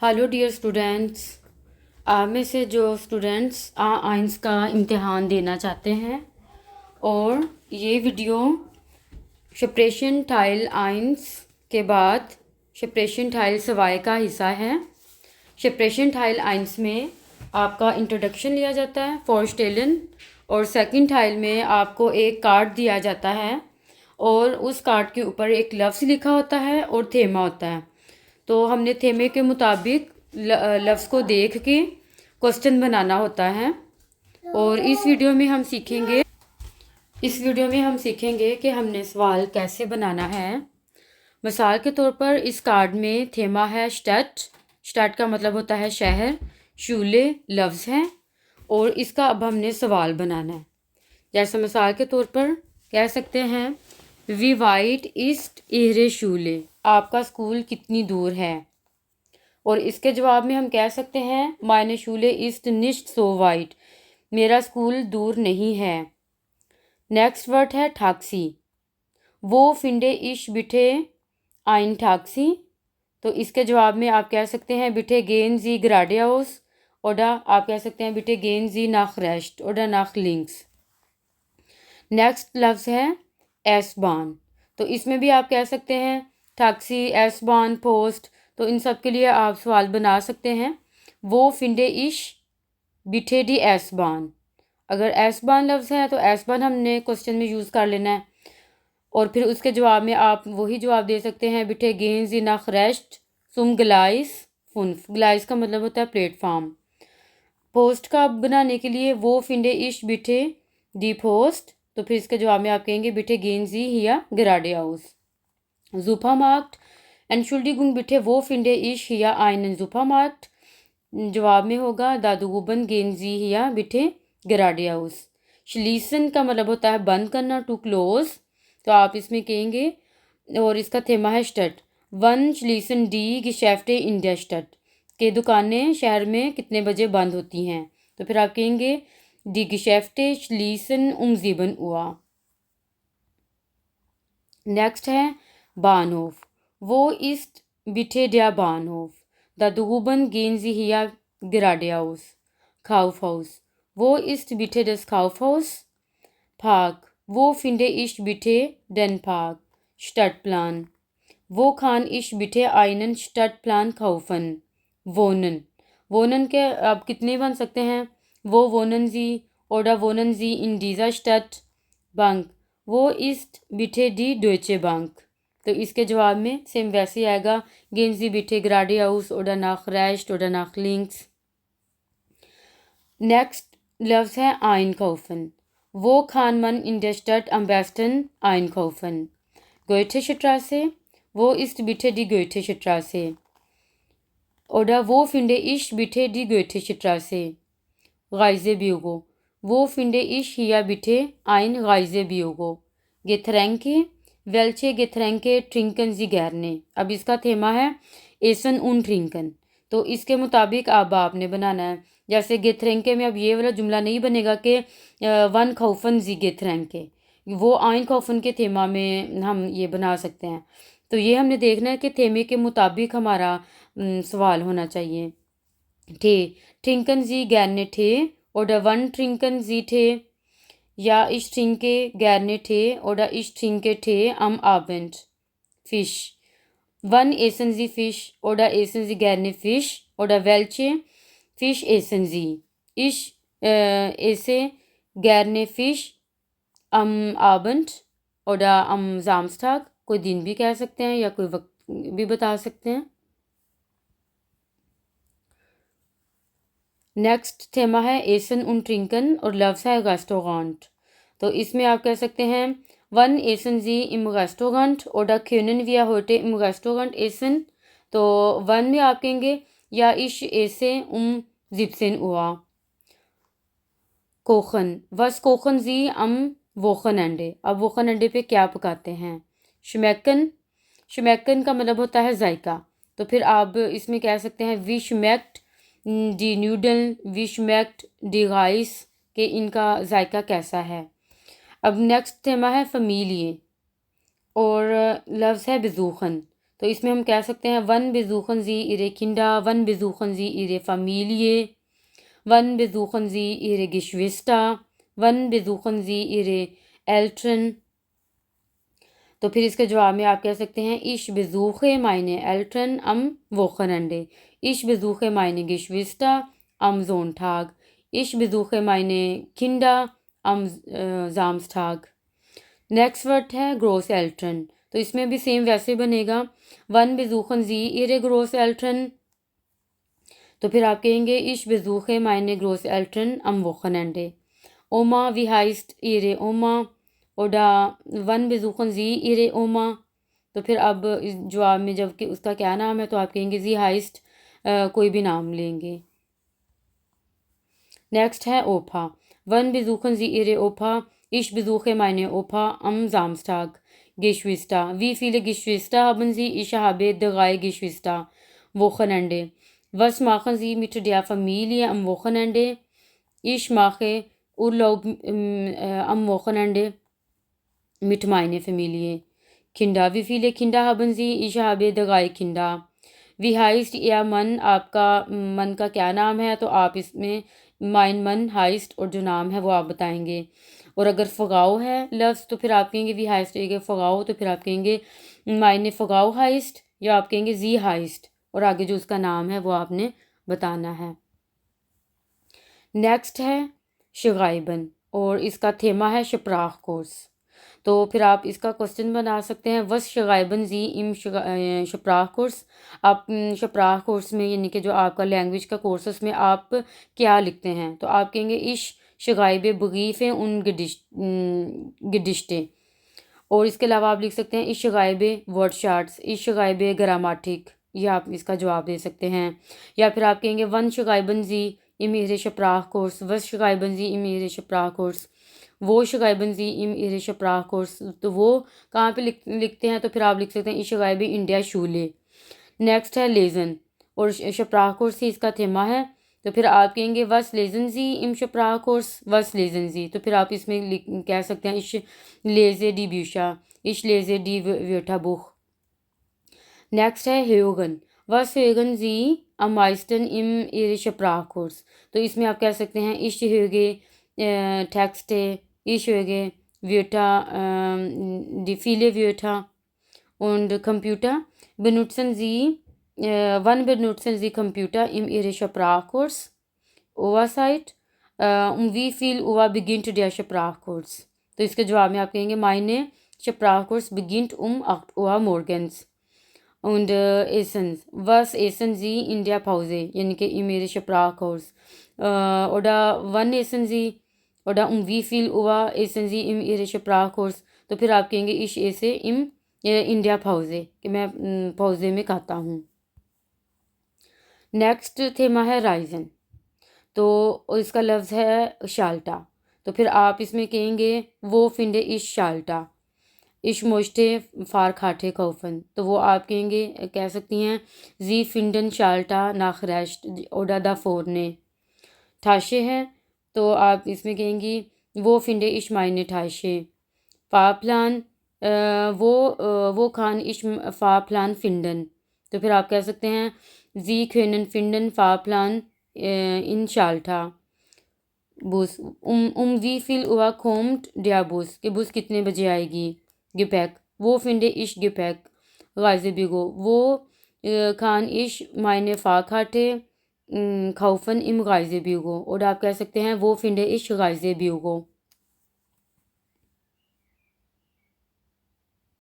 Hello dear students. आप में से जो स्टूडेंट्स आइंस का इम्तिहान देना चाहते हैं और ये वीडियो सेपरेशन टाइल आइंस के बाद सेपरेशन टाइल सवाए का हिस्सा है। सेपरेशन टाइल आइंस में आपका इंट्रोडक्शन लिया जाता है फॉर टेलन, और सेकंड टाइल में आपको एक कार्ड दिया जाता है और उस कार्ड के ऊपर एक लफ्ज़ लिखा होता है और थेमा होता है। तो हमने थेमे के मुताबिक लफ्ज़ को देख के क्वेश्चन बनाना होता है। और इस वीडियो में हम सीखेंगे कि हमने सवाल कैसे बनाना है। मिसाल के तौर पर इस कार्ड में थेमा है स्टेट। स्टेट का मतलब होता है शहर। शूले लफ्ज़ है और इसका अब हमने सवाल बनाना है। जैसे मिसाल के तौर पर कह सकते हैं वी वाइट ईस्ट इहरे शूले, आपका स्कूल कितनी दूर है। और इसके जवाब में हम कह सकते हैं मायने शूले ईस्ट निश्ट सो वाइट, मेरा स्कूल दूर नहीं है। नेक्स्ट वर्ड है ठाक्सी। वो फिंडे इश बिठे आइन ठाक्सी, तो इसके जवाब में आप कह सकते हैं बिठे गेन जी ग्राडियाउस, ओडा आप कह सकते हैं बिठे गेन जी नाख रेस्ट ओडा नाख लिंक्स। नेक्स्ट लफ्ज़ है एसबान, तो इसमें भी आप कह सकते हैं टैक्सी, एसबान, पोस्ट, तो इन सब के लिए आप सवाल बना सकते हैं। वो फिंडे इश बिठे डी एसबान, अगर एसबान लफ्ज़ है तो एसबान हमने क्वेश्चन में यूज़ कर लेना है। और फिर उसके जवाब में आप वही जवाब दे सकते हैं बिठे गेन जी नख रेस्ट सुम ग्लाइस फुनफ। ग्लाइस का मतलब होता है प्लेटफार्म। पोस्ट का बनाने के लिए वो फिंडे इश बिठे दी पोस्ट, तो फिर इसके जवाब में आप कहेंगे बिठे गेन जी हिया गराडे हाउस। जुफा मार्क्ट एनशुल्डिगुंग बिठे वो फिंडे इश हिया आइन जुफा मार्क्ट, जवाब में होगा दादुगुबन गेंजी हिया बिठे गराडे हाउस। शलीसन का मतलब होता है बंद करना, टू क्लोज, तो आप इसमें कहेंगे और इसका थेमा है स्टट। वन शलीसन डी गिशेफ्टे इंडिया स्टट, के दुकानें शहर में कितने बजे बंद होती हैं, तो फिर आप कहेंगे डी गिशेफ्टे शलीसन उमजीबन हुआ। नेक्स्ट है बानहोफ। वो इस्ट बिठे डया बानहोफ, द दुगुबन गेंजी हिया गिराडे हाउस। खाउफ हाउस, वो इस्ट बिठे डस खाउफ हाउस। पार्क, वो फिंडे इश बिठे डन पार्क। स्टड प्लान, वो खान इश बिठे आइनन स्टड प्लान खाउफन। वोनन, वोनन के अब कितने बन सकते हैं, वो वोनन जी ओडा वोनन जी इन डीजा स्टड बैंक, वो इस्ट बिठे डी डोचे बैंक, तो इसके जवाब में सेम वैसे ही आएगा गेंजी बिठे ग्राडे हाउस ओडा नाख रेस्ट ओडा नाख लिंक्स। नेक्स्ट लफ्ज़ है आइन कौफन। वो खानमन इन der Stadt am besten einkaufen। गोएथे Straße, वो ist bitte die Goethe Straße। oder wo finde ich bitte die Goethe Straße। Reisebüro, wo finde ich hier bitte ein Reisebüro। Getränke, welche Getränke trinken Sie gerne। अब इसका थेमा है एसन उन ट्रिंकन, तो इसके मुताबिक अब आपने बनाना है। जैसे गेथरेंके में अब ये वाला जुमला नहीं बनेगा कि वन खौफन जी गेथरेंके, वो आइन खौफन के थेमा में हम ये बना सकते हैं। तो ये हमने देखना है कि थेमे के मुताबिक हमारा सवाल होना चाहिए। थे ट्रिंकन जी गैरने थे oder wann trinken Sie Tee? Ja, ich trinke gerne Tee oder ich trinke Tee am Abend। Fisch, wann essen Sie Fisch oder essen Sie gerne Fisch oder welche Fisch essen Sie? Ich esse gerne Fisch am Abend oder am Samstag। कोई दिन भी कह सकते हैं या कोई वक्त भी बता सकते हैं। नेक्स्ट थेमा है एसन उन ट्रिंकन और लफ्ज़ है रेस्टोरेंट, तो इसमें आप कह सकते हैं वन एसन जी इम रेस्टोरेंट ओडा क्यूनन विया होटे इम रेस्टोरेंट एसन, तो वन में आप कहेंगे या इश एसे जिप्सिन हुआ। कोखन, वस कोखन जी वोखन अंडे, अब वोखन अंडे पे क्या पकाते हैं। शमैकन, शमैकन का मतलब होता है जायका, तो फिर आप इसमें कह सकते हैं वी शमैक्ट डी न्यूडल, वी शमैक्ट डी राइस, के इनका जायका कैसा है। अब नेक्स्ट थेमा है फमीलिए और लफ्ज़ है बेजूखन, तो इसमें हम कह सकते हैं one besuchen Sie ihre Kinder, one besuchen Sie ihre Familie, one besuchen Sie ihre Geschwister, one besuchen Sie ihre Eltern। तो फिर इसके जवाब में आप कह सकते हैं ich besuche meine Eltern am Wochenende, ich besuche meine Geschwister am Sonntag, ich besuche meine Kinder am Samstag। Next word है ग्रोस एल्ट्रन, तो इसमें भी सेम वैसे बनेगा one besuchen Sie ihre Großeltern। तो फिर आप कहेंगे ich besuche meine Großeltern am Wochenende। Oma, wie heißt ihre Oma? oder wann besuchen Sie ihre Oma? तो फिर अब इस जवाब में जब कि उसका क्या नाम है तो आप कहेंगे sie heißt, कोई भी नाम लेंगे। नेक्स्ट है ओपा, wann besuchen Sie ihre Opa? Ich besuche meine Opa am Samstag। Geschwister, wie viele Geschwister haben Sie? Ich habe 3 Geschwister। Wochenende, was machen Sie mit der Familie am Wochenende? Ich mache Urlaub am Wochenende mit meiner Familie। Kinder, wie viele Kinder haben Sie? Ich habe 3 Kinder। wie heißt Ihr Mann? आपका मन का क्या नाम है? तो आप इसमें mein Mann heißt और जो नाम है वो आप बताएंगे। और अगर फ़गाओ है लफ्ज़ तो फिर आप कहेंगे wie heißt Ihre फ़गाओ, तो फिर आप कहेंगे meine फ़गाओ heißt, या आप कहेंगे sie heißt और आगे जो उसका नाम है वो आपने बताना है। नेक्स्ट है शगाइबन और इसका थेमा है शप्राख कोर्स। तो फिर आप इसका क्वेश्चन बना सकते हैं वस शगाइबन जी इम शप्राख कोर्स। आप शप्राख कोर्स में यानी कि जो आपका लैंग्वेज का कोर्स है उसमें आप क्या लिखते हैं, तो आप कहेंगे इश शगाइब बगीफ़ उन गिडिश्ते। और इसके अलावा आप लिख सकते हैं इश शगाइब वर्ड शार्ट्स, इश शगाइब ग्रामाटिक, ये आप इसका जवाब दे सकते हैं। या फिर आप कहेंगे वन शगाइबन जी इम ihre Sprachkurs, was schreiben Sie im ihre Sprachkurs, वो schreiben Sie im ihre Sprachkurs। तो वो कहाँ पे लिखते हैं, तो फिर आप लिख सकते हैं ich schreibe in der Schule। Next है लेजन और Sprachkurs ही इसका थेमा है, तो फिर आप कहेंगे was lesen Sie im Sprachkurs, was lesen Sie, तो फिर आप इसमें कह सकते हैं ich lese die Bücher, ich lese die Wörterbuch। Next है ह्यूगन, was hören Sie am meisten im ihre Sprachkurs, तो इसमें आप कह सकते हैं ich höre Texte, ich höre Wörter, die viele Wörter। und Computer, benutzen Sie wann benutzen Sie Computer im ihre Sprachkurs? Uhrzeit, wie viel Uhr beginnt der Sprachkurs, तो इसके जवाब में आप कहेंगे meine Sprachkurs beginnt 8 Uhr morgens। und essen, was essen Sie in der Pause, यानी कि im ihre Sprachkurs। oder wann essen Sie oder wie viel Uhr essen Sie im ihre Sprachkurs, तो फिर आप कहेंगे ich esse in der Pause, कि मैं पौजे में खाता हूँ। नेक्स्ट थेमा है राइजन, तो इसका लफ्ज़ है शाल्टा, तो फिर आप इसमें कहेंगे वो फिंडे इश शाल्टा, इश मोश्ते फार खाटे कौफन, तो वो आप कहेंगे कह सकती हैं जी फिंडन शाल्टा नाख रेस्ट ओडा दा फोरने। ठाशे है तो आप इसमें कहेंगी वो फिंडे इश मायने ठाशे। फाप्लान, वो खान इश फाप्लान फिंडन, तो फिर आप कह सकते हैं जी खेनन फिंडन फाप्लान इन शाल्टा। बुस, वी फिल उवा खोम्ट डिया बुस, कि बुस कितने बजे आएगी। गिपैक, वो फिंडे इश गिपैक गाजे बिगो, वो खान इश मायने फ़ा खाटे खौफन इम गाजे बिगो, और आप कह सकते हैं वो फिंडे इश गाजे बिगो।